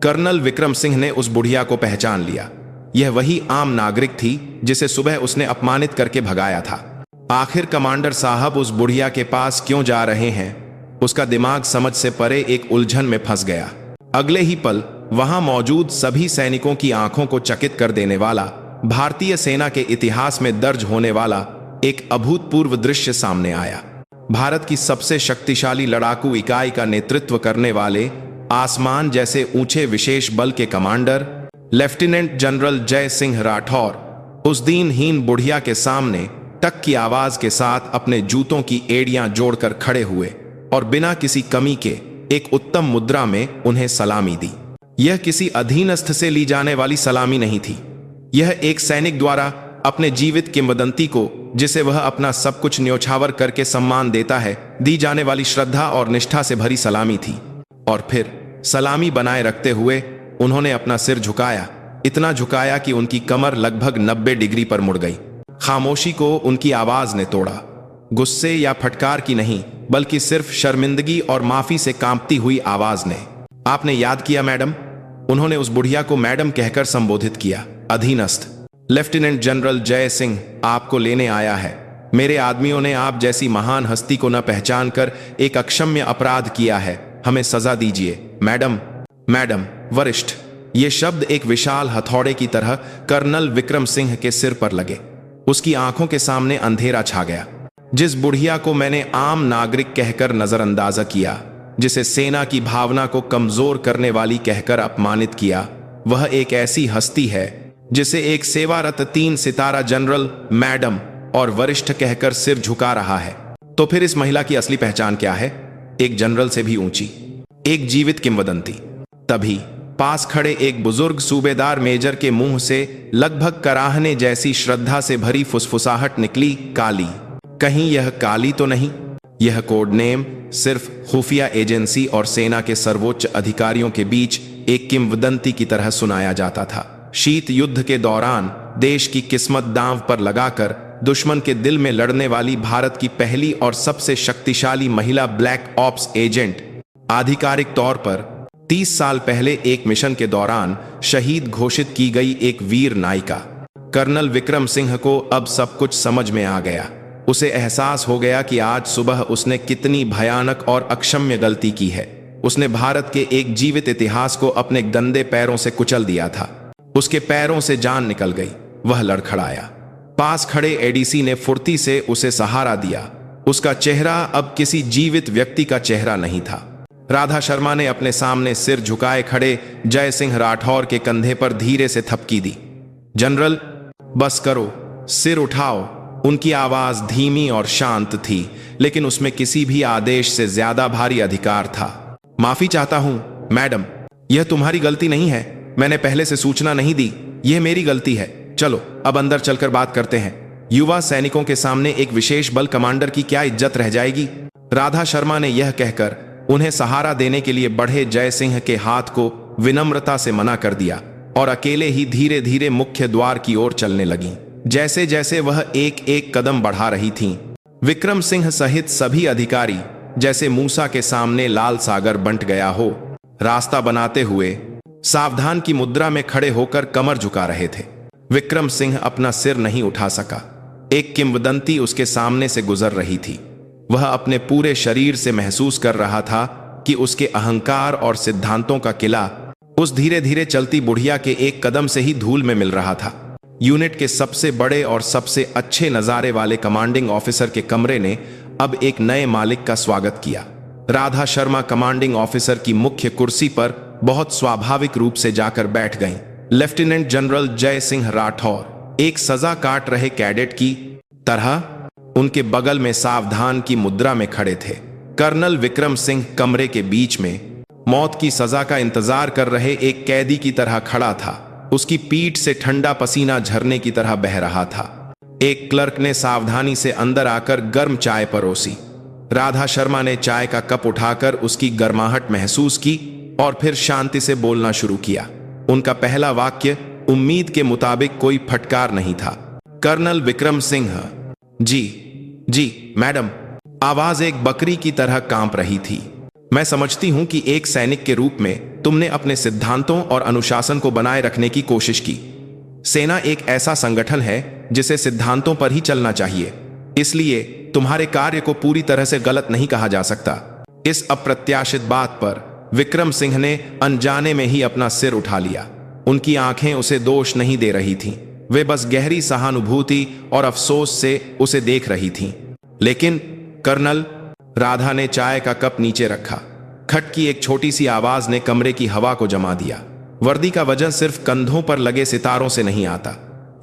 कर्नल विक्रम सिंह ने उस बुढ़िया को पहचान लिया। यह वही आम नागरिक थी जिसे सुबह उसने अपमानित करके भगाया था। आखिर कमांडर साहब उस बुढ़िया के पास क्यों जा रहे हैं? उसका दिमाग समझ से परे एक उलझन में फंस गया। अगले ही पल वहां मौजूद सभी सैनिकों की आंखों को चकित कर देने वाला, भारतीय सेना के इतिहास में दर्ज होने वाला एक अभूतपूर्व दृश्य सामने आया। भारत की सबसे शक्तिशाली लड़ाकू इकाई का नेतृत्व करने वाले आसमान जैसे ऊंचे विशेष बल के कमांडर लेफ्टिनेंट जनरल जय सिंह राठौर उस दीनहीन बुढ़िया के सामने टक की आवाज के साथ अपने जूतों की एड़ियां जोड़कर खड़े हुए और बिना किसी कमी के एक उत्तम मुद्रा में उन्हें सलामी दी। यह किसी अधीनस्थ से ली जाने वाली सलामी नहीं थी। यह एक सैनिक द्वारा अपने जीवित किंवदंती को, जिसे वह अपना सब कुछ न्योछावर करके सम्मान देता है, दी जाने वाली श्रद्धा और निष्ठा से भरी सलामी थी। और फिर सलामी बनाए रखते हुए उन्होंने अपना सिर झुकाया, इतना झुकाया कि उनकी कमर लगभग 90 डिग्री पर मुड़ गई। खामोशी को उनकी आवाज ने तोड़ा, गुस्से या फटकार की नहीं, बल्कि सिर्फ शर्मिंदगी और माफी से कांपती हुई आवाज ने। आपने याद किया मैडम? उन्होंने उस बुढ़िया को मैडम कहकर संबोधित किया। अधीनस्थ लेफ्टिनेंट जनरल जय सिंह आपको लेने आया है। मेरे आदमियों ने आप जैसी महान हस्ती को न पहचान कर एक अक्षम्य अपराध किया है। हमें सजा दीजिए। मैडम, मैडम, वरिष्ठ। ये शब्द एक विशाल हथौड़े की तरह कर्नल विक्रम सिंह के सिर पर लगे। उसकी आंखों के सामने अंधेरा छा गया। जिस बुढ़िया को मैंने आम नागरिक कहकर नजरअंदाजा किया, जिसे सेना की भावना को कमजोर करने वाली कहकर अपमानित किया, वह एक ऐसी हस्ती है जिसे एक सेवारत 3 सितारा जनरल मैडम और वरिष्ठ कहकर सिर झुका रहा है। तो फिर इस महिला की असली पहचान क्या है? एक जनरल से भी ऊंची, एक जीवित किंवदंती। तभी पास खड़े एक बुजुर्ग सूबेदार मेजर के मुंह से लगभग कराहने जैसी श्रद्धा से भरी फुसफुसाहट निकली। काली। कहीं यह काली तो नहीं? यह कोड नेम सिर्फ खुफिया एजेंसी और सेना के सर्वोच्च अधिकारियों के बीच एक किंवदंती की तरह सुनाया जाता था। शीत युद्ध के दौरान देश की किस्मत दांव पर लगाकर दुश्मन के दिल में लड़ने वाली भारत की पहली और सबसे शक्तिशाली महिला ब्लैक ऑप्स एजेंट, आधिकारिक तौर पर 30 साल पहले एक मिशन के दौरान शहीद घोषित की गई एक वीर नायिका। कर्नल विक्रम सिंह को अब सब कुछ समझ में आ गया। उसे एहसास हो गया कि आज सुबह उसने कितनी भयानक और अक्षम्य गलती की है। उसने भारत के एक जीवित इतिहास को अपने गंदे पैरों से कुचल दिया था। उसके पैरों से जान निकल गई। वह लड़खड़ाया। पास खड़े एडीसी ने फुर्ती से उसे सहारा दिया। उसका चेहरा अब किसी जीवित व्यक्ति का चेहरा नहीं था। राधा शर्मा ने अपने सामने सिर झुकाए खड़े जय सिंह राठौर के कंधे पर धीरे से थपकी दी। जनरल, बस करो, सिर उठाओ। उनकी आवाज धीमी और शांत थी, लेकिन उसमें किसी भी आदेश से ज्यादा भारी अधिकार था। माफी चाहता हूं मैडम, यह तुम्हारी गलती नहीं है। मैंने पहले से सूचना नहीं दी। यह मेरी गलती है। चलो अब अंदर चलकर बात करते हैं। युवा सैनिकों के सामने एक विशेष बल कमांडर की क्या इज्जत रह जाएगी? राधा शर्मा ने यह कहकर उन्हें सहारा देने के लिए बढ़े जय सिंह के हाथ को विनम्रता से मना कर दिया और अकेले ही धीरे धीरे मुख्य द्वार की ओर चलने लगी। जैसे जैसे वह एक एक कदम बढ़ा रही थीं, विक्रम सिंह सहित सभी अधिकारी जैसे मूसा के सामने लाल सागर बंट गया हो, रास्ता बनाते हुए सावधान की मुद्रा में खड़े होकर कमर झुका रहे थे। विक्रम सिंह अपना सिर नहीं उठा सका। एक किंवदंती उसके सामने से गुजर रही थी। वह अपने पूरे शरीर से महसूस कर रहा था कि उसके अहंकार और सिद्धांतों का किला उस धीरे धीरे चलती बुढ़िया के एक कदम से ही धूल में मिल रहा था। यूनिट के सबसे बड़े और सबसे अच्छे नजारे वाले कमांडिंग ऑफिसर के कमरे ने अब एक नए मालिक का स्वागत किया। राधा शर्मा कमांडिंग ऑफिसर की मुख्य कुर्सी पर बहुत स्वाभाविक रूप से जाकर बैठ गईं। लेफ्टिनेंट जनरल जय सिंह राठौर एक सजा काट रहे कैडेट की तरह उनके बगल में सावधान की मुद्रा में खड़े थे। कर्नल विक्रम सिंह कमरे के बीच में मौत की सजा का इंतजार कर रहे एक कैदी की तरह खड़ा था। उसकी पीठ से ठंडा पसीना झरने की तरह बह रहा था। एक क्लर्क ने सावधानी से अंदर आकर गर्म चाय परोसी। राधा शर्मा ने चाय का कप उठाकर उसकी गर्माहट महसूस की और फिर शांति से बोलना शुरू किया। उनका पहला वाक्य उम्मीद के मुताबिक कोई फटकार नहीं था। कर्नल विक्रम सिंह, जी मैडम। आवाज एक बकरी की तरह कांप रही थी। मैं समझती हूं कि एक सैनिक के रूप में तुमने अपने सिद्धांतों और अनुशासन को बनाए रखने की कोशिश की। सेना एक ऐसा संगठन है जिसे सिद्धांतों पर ही चलना चाहिए, इसलिए तुम्हारे कार्य को पूरी तरह से गलत नहीं कहा जा सकता। इस अप्रत्याशित बात पर विक्रम सिंह ने अनजाने में ही अपना सिर उठा लिया। उनकी आंखें उसे दोष नहीं दे रही थीं, वे बस गहरी सहानुभूति और अफसोस से उसे देख रही थीं। लेकिन कर्नल, राधा ने चाय का कप नीचे रखा। खट की एक छोटी सी आवाज ने कमरे की हवा को जमा दिया। वर्दी का वजन सिर्फ कंधों पर लगे सितारों से नहीं आता,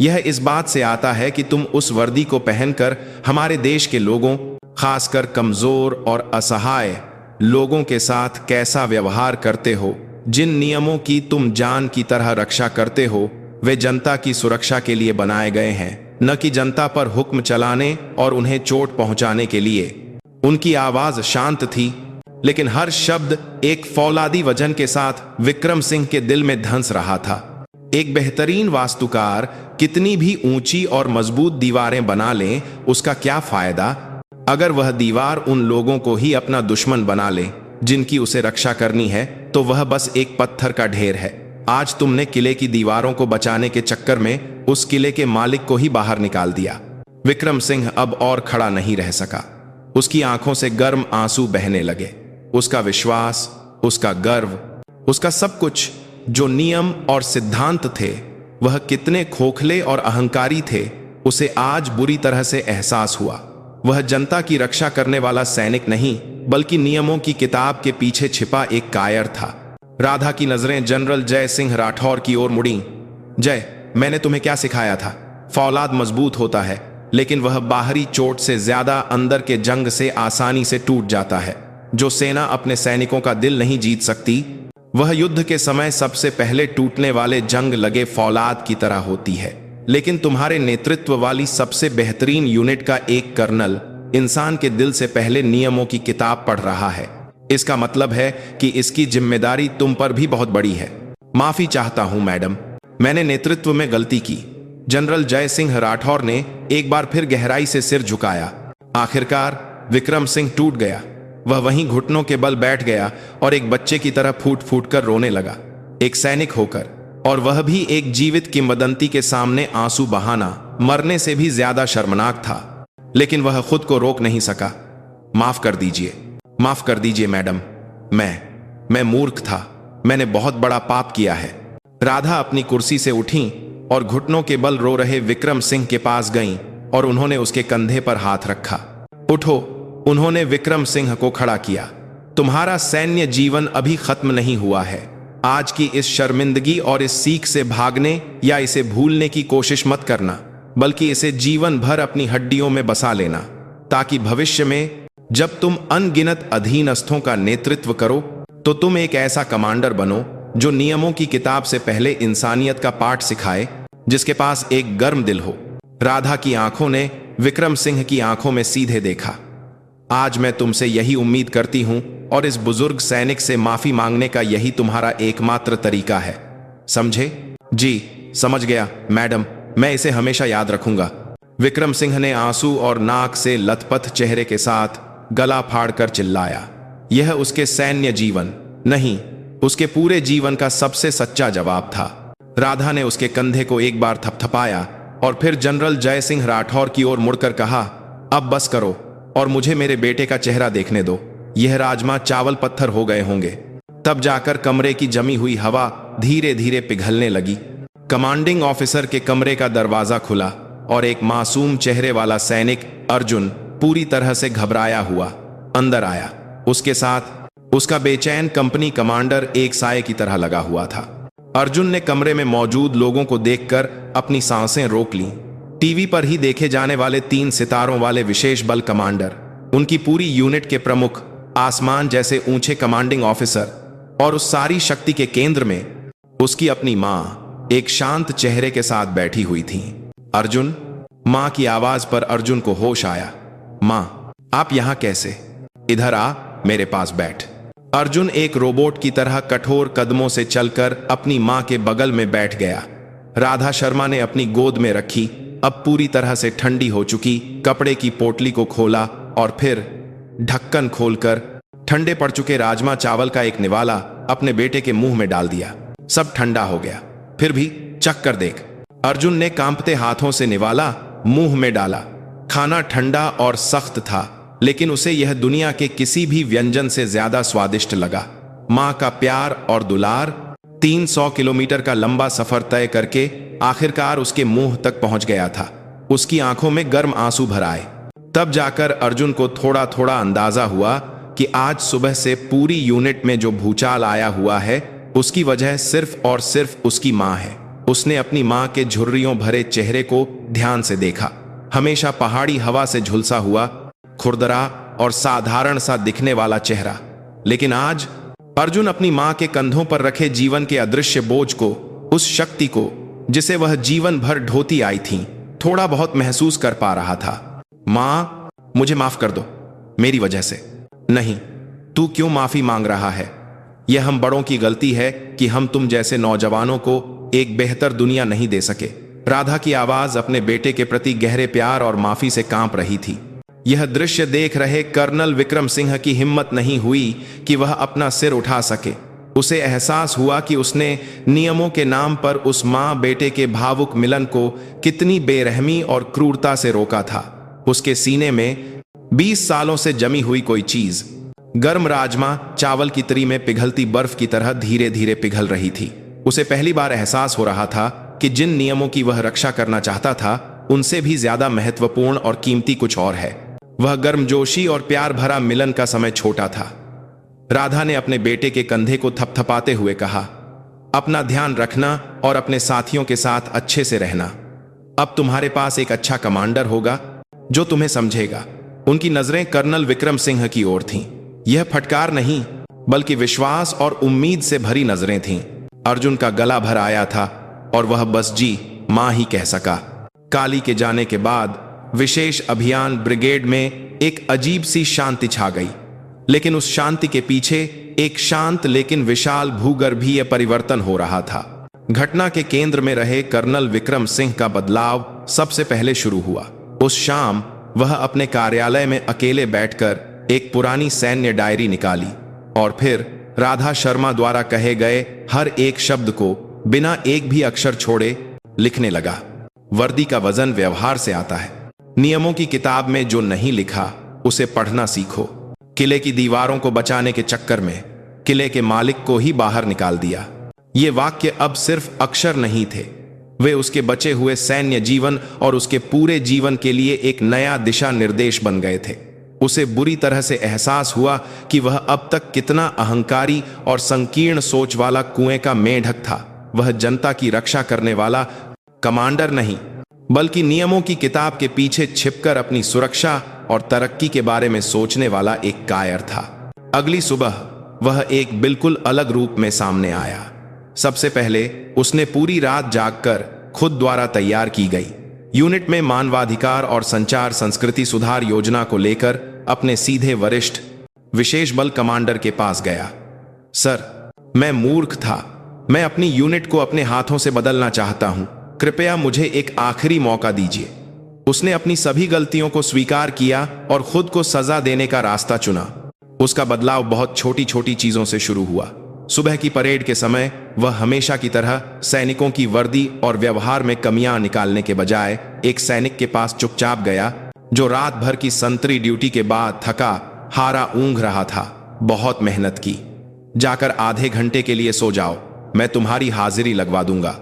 यह इस बात से आता है कि तुम उस वर्दी को पहनकर हमारे देश के लोगों, खासकर कमजोर और असहाय लोगों के साथ कैसा व्यवहार करते हो। जिन नियमों की तुम जान की तरह रक्षा करते हो वे जनता की सुरक्षा के लिए बनाए गए हैं, न कि जनता पर हुक्म चलाने और उन्हें चोट पहुंचाने के लिए। उनकी आवाज शांत थी, लेकिन हर शब्द एक फौलादी वजन के साथ विक्रम सिंह के दिल में धंस रहा था। एक बेहतरीन वास्तुकार कितनी भी ऊंची और मजबूत दीवारें बना ले, उसका क्या फायदा अगर वह दीवार उन लोगों को ही अपना दुश्मन बना ले जिनकी उसे रक्षा करनी है, तो वह बस एक पत्थर का ढेर है। आज तुमने किले की दीवारों को बचाने के चक्कर में उस किले के मालिक को ही बाहर निकाल दिया। विक्रम सिंह अब और खड़ा नहीं रह सका। उसकी आंखों से गर्म आंसू बहने लगे। उसका विश्वास, उसका गर्व, उसका सब कुछ जो नियम और सिद्धांत थे, वह कितने खोखले और अहंकारी थे, उसे आज बुरी तरह से एहसास हुआ। वह जनता की रक्षा करने वाला सैनिक नहीं, बल्कि नियमों की किताब के पीछे छिपा एक कायर था। राधा की नजरें जनरल जय सिंह राठौर की ओर मुड़ी। जय, मैंने तुम्हें क्या सिखाया था? फौलाद मजबूत होता है, लेकिन वह बाहरी चोट से ज्यादा अंदर के जंग से आसानी से टूट जाता है। जो सेना अपने सैनिकों का दिल नहीं जीत सकती, वह युद्ध के समय सबसे पहले टूटने वाले जंग लगे फौलाद की तरह होती है। लेकिन तुम्हारे नेतृत्व वाली सबसे बेहतरीन यूनिट का एक कर्नल इंसान के दिल से पहले नियमों की किताब पढ़ रहा है। इसका मतलब है कि इसकी जिम्मेदारी तुम पर भी बहुत बड़ी है। माफी चाहता हूं मैडम, मैंने नेतृत्व में गलती की। जनरल जय सिंह राठौर ने एक बार फिर गहराई से सिर झुकाया। आखिरकार विक्रम सिंह टूट गया। वह वहीं घुटनों के बल बैठ गया और एक बच्चे की तरह फूट फूट कर रोने लगा। एक सैनिक होकर, और वह भी एक जीवित किंवदंती के सामने आंसू बहाना मरने से भी ज्यादा शर्मनाक था। लेकिन वह खुद को रोक नहीं सका। माफ कर दीजिए, माफ कर दीजिए मैडम, मैं मूर्ख था। मैंने बहुत बड़ा पाप किया है। राधा अपनी कुर्सी से उठी और घुटनों के बल रो रहे विक्रम सिंह के पास गईं और उन्होंने उसके कंधे पर हाथ रखा। उठो, उन्होंने विक्रम सिंह को खड़ा किया। तुम्हारा सैन्य जीवन अभी खत्म नहीं हुआ है। आज की इस शर्मिंदगी और इस सीख से भागने या इसे भूलने की कोशिश मत करना, बल्कि इसे जीवन भर अपनी हड्डियों में बसा लेना, ताकि भविष्य में जब तुम अनगिनत अधीनस्थों का नेतृत्व करो तो तुम एक ऐसा कमांडर बनो जो नियमों की किताब से पहले इंसानियत का पाठ सिखाए, जिसके पास एक गर्म दिल हो। राधा की आंखों ने विक्रम सिंह की आंखों में सीधे देखा। आज मैं तुमसे यही उम्मीद करती हूं और इस बुजुर्ग सैनिक से माफी मांगने का यही तुम्हारा एकमात्र तरीका है, समझे? जी समझ गया मैडम, मैं इसे हमेशा याद रखूंगा। विक्रम सिंह ने आंसू और नाक से लथपथ चेहरे के साथ गला फाड़कर चिल्लाया। यह उसके सैन्य जीवन नहीं, उसके पूरे जीवन का सबसे सच्चा जवाब था। राधा ने उसके कंधे को एक बार थपथपाया और फिर जनरल जय सिंह राठौर की ओर मुड़कर कहा, अब बस करो और मुझे मेरे बेटे का चेहरा देखने दो। यह राजमा चावल पत्थर हो गए होंगे। तब जाकर कमरे की जमी हुई हवा धीरे धीरे पिघलने लगी। कमांडिंग ऑफिसर के कमरे का दरवाजा खुला और एक मासूम चेहरे वाला सैनिक अर्जुन पूरी तरह से घबराया हुआ अंदर आया। उसके साथ उसका बेचैन कंपनी कमांडर एक साये की तरह लगा हुआ था। अर्जुन ने कमरे में मौजूद लोगों को देखकर अपनी सांसें रोक लीं। टीवी पर ही देखे जाने वाले 3 सितारों वाले विशेष बल कमांडर, उनकी पूरी यूनिट के प्रमुख, आसमान जैसे ऊंचे कमांडिंग ऑफिसर और उस सारी शक्ति के केंद्र में उसकी अपनी मां एक शांत चेहरे के साथ बैठी हुई थी। अर्जुन, मां की आवाज पर अर्जुन को होश आया। मां, आप यहां कैसे? इधर आ, मेरे पास बैठ। अर्जुन एक रोबोट की तरह कठोर कदमों से चलकर अपनी मां के बगल में बैठ गया। राधा शर्मा ने अपनी गोद में रखी, अब पूरी तरह से ठंडी हो चुकी कपड़े की पोटली को खोला और फिर ढक्कन खोलकर ठंडे पड़ चुके राजमा चावल का एक निवाला अपने बेटे के मुंह में डाल दिया। सब ठंडा हो गया, फिर भी चख कर देख। अर्जुन ने कांपते हाथों से निवाला मुंह में डाला। खाना ठंडा और सख्त था, लेकिन उसे यह दुनिया के किसी भी व्यंजन से ज्यादा स्वादिष्ट लगा। मां का प्यार और दुलार 300 किलोमीटर का लंबा सफर तय करके आखिरकार उसके मुंह तक पहुंच गया था। उसकी आंखों में गर्म आंसू भर आए। तब जाकर अर्जुन को थोड़ा थोड़ा अंदाजा हुआ कि आज सुबह से पूरी यूनिट में जो भूचाल आया हुआ है, उसकी वजह सिर्फ और सिर्फ उसकी मां है। उसने अपनी मां के झुर्रियों भरे चेहरे को ध्यान से देखा। हमेशा पहाड़ी हवा से झुलसा हुआ, खुरदरा और साधारण सा दिखने वाला चेहरा। लेकिन आज अर्जुन अपनी मां के कंधों पर रखे जीवन के अदृश्य बोझ को, उस शक्ति को जिसे वह जीवन भर ढोती आई थी, थोड़ा बहुत महसूस कर पा रहा था। मां, मुझे माफ कर दो, मेरी वजह से। नहीं, तू क्यों माफी मांग रहा है? यह हम बड़ों की गलती है कि हम तुम जैसे नौजवानों को एक बेहतर दुनिया नहीं दे सके। राधा की आवाज अपने बेटे के प्रति गहरे प्यार और माफी से कांप रही थी। यह दृश्य देख रहे कर्नल विक्रम सिंह की हिम्मत नहीं हुई कि वह अपना सिर उठा सके। उसे एहसास हुआ कि उसने नियमों के नाम पर उस मां बेटे के भावुक मिलन को कितनी बेरहमी और क्रूरता से रोका था। उसके सीने में 20 सालों से जमी हुई कोई चीज, गर्म राजमा चावल की तरी में पिघलती बर्फ की तरह धीरे धीरे पिघल रही थी। उसे पहली बार एहसास हो रहा था कि जिन नियमों की वह रक्षा करना चाहता था, उनसे भी ज्यादा महत्वपूर्ण और कीमती कुछ और है। वह गर्मजोशी और प्यार भरा मिलन का समय छोटा था। राधा ने अपने बेटे के कंधे को थपथपाते हुए कहा, अपना ध्यान रखना और अपने साथियों के साथ अच्छे से रहना। अब तुम्हारे पास एक अच्छा कमांडर होगा जो तुम्हें समझेगा। उनकी नजरें कर्नल विक्रम सिंह की ओर थीं। यह फटकार नहीं, बल्कि विश्वास और उम्मीद से भरी नजरें थीं। अर्जुन का गला भर आया था और वह बस जी मां ही कह सका। काली के जाने के बाद विशेष अभियान ब्रिगेड में एक अजीब सी शांति छा गई। लेकिन उस शांति के पीछे एक शांत लेकिन विशाल भूगर्भीय परिवर्तन हो रहा था। घटना के केंद्र में रहे कर्नल विक्रम सिंह का बदलाव सबसे पहले शुरू हुआ। उस शाम वह अपने कार्यालय में अकेले बैठकर एक पुरानी सैन्य डायरी निकाली और फिर राधा शर्मा द्वारा कहे गए हर एक शब्द को बिना एक भी अक्षर छोड़े लिखने लगा। वर्दी का वजन व्यवहार से आता है। नियमों की किताब में जो नहीं लिखा उसे पढ़ना सीखो। किले की दीवारों को बचाने के चक्कर में किले के मालिक को ही बाहर निकाल दिया। ये वाक्य अब सिर्फ अक्षर नहीं थे, वे उसके बचे हुए सैन्य जीवन और उसके पूरे जीवन के लिए एक नया दिशा निर्देश बन गए थे। उसे बुरी तरह से एहसास हुआ कि वह अब तक कितना अहंकारी और संकीर्ण सोच वाला कुएं का मेंढक था। वह जनता की रक्षा करने वाला कमांडर नहीं, बल्कि नियमों की किताब के पीछे छिपकर अपनी सुरक्षा और तरक्की के बारे में सोचने वाला एक कायर था। अगली सुबह वह एक बिल्कुल अलग रूप में सामने आया। सबसे पहले उसने पूरी रात जागकर खुद द्वारा तैयार की गई यूनिट में मानवाधिकार और संचार संस्कृति सुधार योजना को लेकर अपने सीधे वरिष्ठ विशेष बल कमांडर के पास गया। सर, मैं मूर्ख था। मैं अपनी यूनिट को अपने हाथों से बदलना चाहता हूं। कृपया मुझे एक आखिरी मौका दीजिए। उसने अपनी सभी गलतियों को स्वीकार किया और खुद को सजा देने का रास्ता चुना। उसका बदलाव बहुत छोटी छोटी चीजों से शुरू हुआ। सुबह की परेड के समय वह हमेशा की तरह सैनिकों की वर्दी और व्यवहार में कमियां निकालने के बजाय एक सैनिक के पास चुपचाप गया जो रात भर की संतरी ड्यूटी के बाद थका हारा ऊँघ रहा था। बहुत मेहनत की, जाकर आधे घंटे के लिए सो जाओ, मैं तुम्हारी हाजिरी लगवा दूंगा।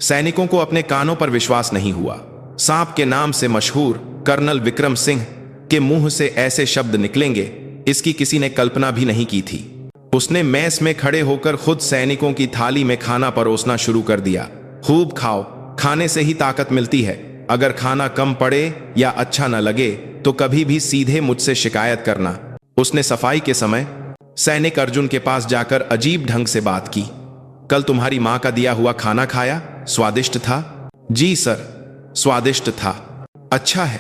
सैनिकों को अपने कानों पर विश्वास नहीं हुआ। सांप के नाम से मशहूर कर्नल विक्रम सिंह के मुंह से ऐसे शब्द निकलेंगे, इसकी किसी ने कल्पना भी नहीं की थी। उसने मेस में खड़े होकर खुद सैनिकों की थाली में खाना परोसना शुरू कर दिया। खूब खाओ, खाने से ही ताकत मिलती है। अगर खाना कम पड़े या अच्छा न लगे तो कभी भी सीधे मुझसे शिकायत करना। उसने सफाई के समय सैनिक अर्जुन के पास जाकर अजीब ढंग से बात की। कल तुम्हारी मां का दिया हुआ खाना खाया? स्वादिष्ट था? जी सर, स्वादिष्ट था। अच्छा है,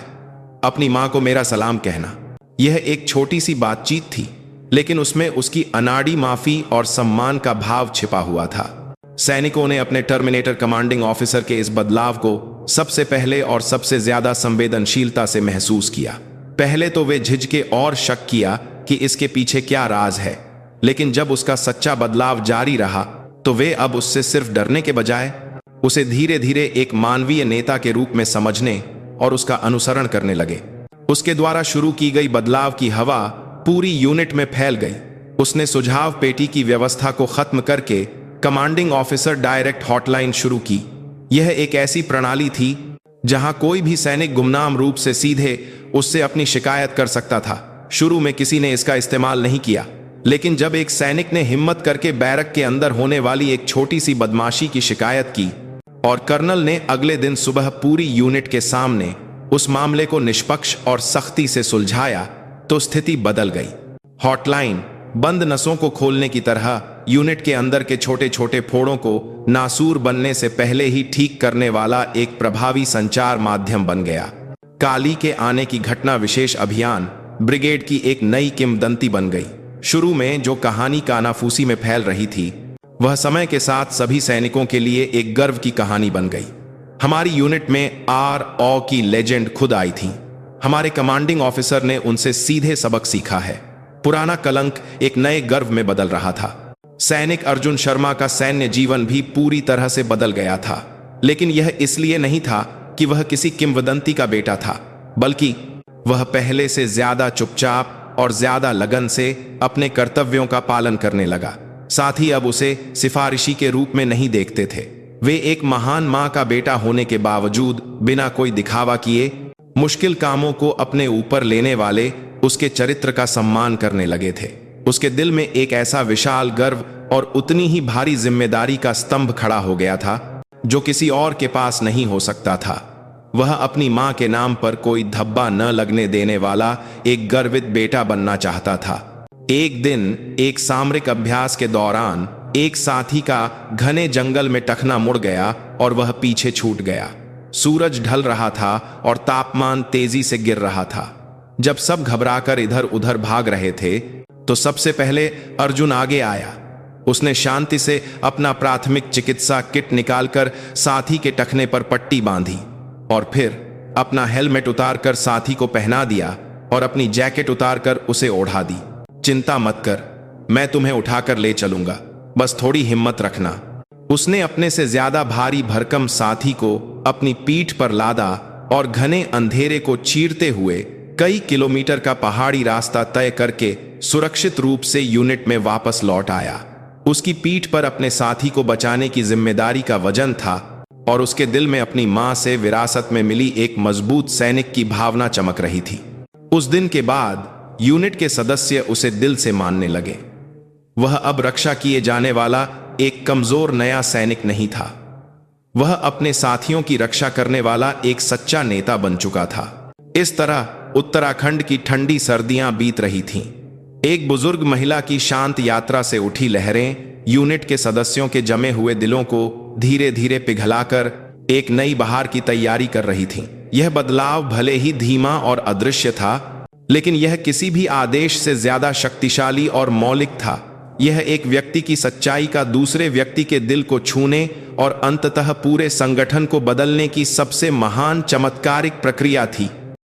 अपनी मां को मेरा सलाम कहना। यह एक छोटी सी बातचीत थी, लेकिन उसमें उसकी अनाड़ी माफी और सम्मान का भाव छिपा हुआ था। सैनिकों ने अपने टर्मिनेटर कमांडिंग ऑफिसर के इस बदलाव को सबसे पहले और सबसे ज्यादा संवेदनशीलता से महसूस किया। पहले तो वे झिझके और शक किया कि इसके पीछे क्या राज है, लेकिन जब उसका सच्चा बदलाव जारी रहा तो वे अब उससे सिर्फ डरने के बजाय उसे धीरे धीरे एक मानवीय नेता के रूप में समझने और उसका अनुसरण करने लगे। उसके द्वारा शुरू की गई बदलाव की हवा पूरी यूनिट में फैल गई। उसने सुझाव पेटी की व्यवस्था को खत्म करके कमांडिंग ऑफिसर डायरेक्ट हॉटलाइन शुरू की। यह एक ऐसी प्रणाली थी जहां कोई भी सैनिक गुमनाम रूप से सीधे उससे अपनी शिकायत कर सकता था। शुरू में किसी ने इसका इस्तेमाल नहीं किया, लेकिन जब एक सैनिक ने हिम्मत करके बैरक के अंदर होने वाली एक छोटी सी बदमाशी की शिकायत की और कर्नल ने अगले दिन सुबह पूरी यूनिट के सामने उस मामले को निष्पक्ष और सख्ती से सुलझाया तो स्थिति बदल गई। हॉटलाइन बंद नसों को खोलने की तरह यूनिट के अंदर के छोटे छोटे फोड़ों को नासूर बनने से पहले ही ठीक करने वाला एक प्रभावी संचार माध्यम बन गया। काली के आने की घटना विशेष अभियान ब्रिगेड की एक नई किंवदंती बन गई। शुरू में जो कहानी कानाफूसी में फैल रही थी, वह समय के साथ सभी सैनिकों के लिए एक गर्व की कहानी बन गई। हमारी यूनिट में RO की लेजेंड खुद आई थी। हमारे कमांडिंग ऑफिसर ने उनसे सीधे सबक सीखा है। पुराना कलंक एक नए गर्व में बदल रहा था। सैनिक अर्जुन शर्मा का सैन्य जीवन भी पूरी तरह से बदल गया था, लेकिन यह इसलिए नहीं था कि वह किसी किंवदंती का बेटा था, बल्कि वह पहले से ज्यादा चुपचाप और ज्यादा लगन से अपने कर्तव्यों का पालन करने लगा। साथ ही अब उसे सिफारिशी के रूप में नहीं देखते थे। वे एक महान मां का बेटा होने के बावजूद बिना कोई दिखावा किए मुश्किल कामों को अपने ऊपर लेने वाले उसके चरित्र का सम्मान करने लगे थे। उसके दिल में एक ऐसा विशाल गर्व और उतनी ही भारी जिम्मेदारी का स्तंभ खड़ा हो गया था जो किसी और के पास नहीं हो सकता था। वह अपनी मां के नाम पर कोई धब्बा न लगने देने वाला एक गर्वित बेटा बनना चाहता था। एक दिन एक सामरिक अभ्यास के दौरान एक साथी का घने जंगल में टखना मुड़ गया और वह पीछे छूट गया। सूरज ढल रहा था और तापमान तेजी से गिर रहा था। जब सब घबराकर इधर उधर भाग रहे थे तो सबसे पहले अर्जुन आगे आया। उसने शांति से अपना प्राथमिक चिकित्सा किट निकालकर साथी के टखने पर पट्टी बांधी और फिर अपना हेलमेट उतारकर साथी को पहना दिया और अपनी जैकेट उतारकर उसे ओढ़ा दी। चिंता मत कर, मैं तुम्हें उठाकर ले चलूंगा, बस थोड़ी हिम्मत रखना। उसने अपने से ज्यादा भारी भरकम साथी को अपनी पीठ पर लादा और घने अंधेरे को चीरते हुए कई किलोमीटर का पहाड़ी रास्ता तय करके सुरक्षित रूप से यूनिट में वापस लौट आया। उसकी पीठ पर अपने साथी को बचाने की जिम्मेदारी का वजन था और उसके दिल में अपनी मां से विरासत में मिली एक मजबूत सैनिक की भावना चमक रही थी। उस दिन के बाद यूनिट के सदस्य उसे दिल से मानने लगे। वह अब रक्षा किए जाने वाला एक कमजोर नया सैनिक नहीं था। वह अपने साथियों की रक्षा करने वाला एक सच्चा नेता बन चुका था। इस तरह उत्तराखंड की ठंडी सर्दियां बीत रही थीं। एक बुजुर्ग महिला की शांत यात्रा से उठी लहरें यूनिट के सदस्यों के जमे हुए दिलों को धीरे धीरे पिघलाकर एक नई बहार की तैयारी कर रही थीं। यह बदलाव भले ही धीमा और अदृश्य था, लेकिन यह किसी भी आदेश से ज्यादा शक्तिशाली और मौलिक था। यह एक व्यक्ति की सच्चाई का दूसरे व्यक्ति के दिल को छूने और अंततः पूरे संगठन को बदलने की सबसे महान चमत्कारिक प्रक्रिया थी।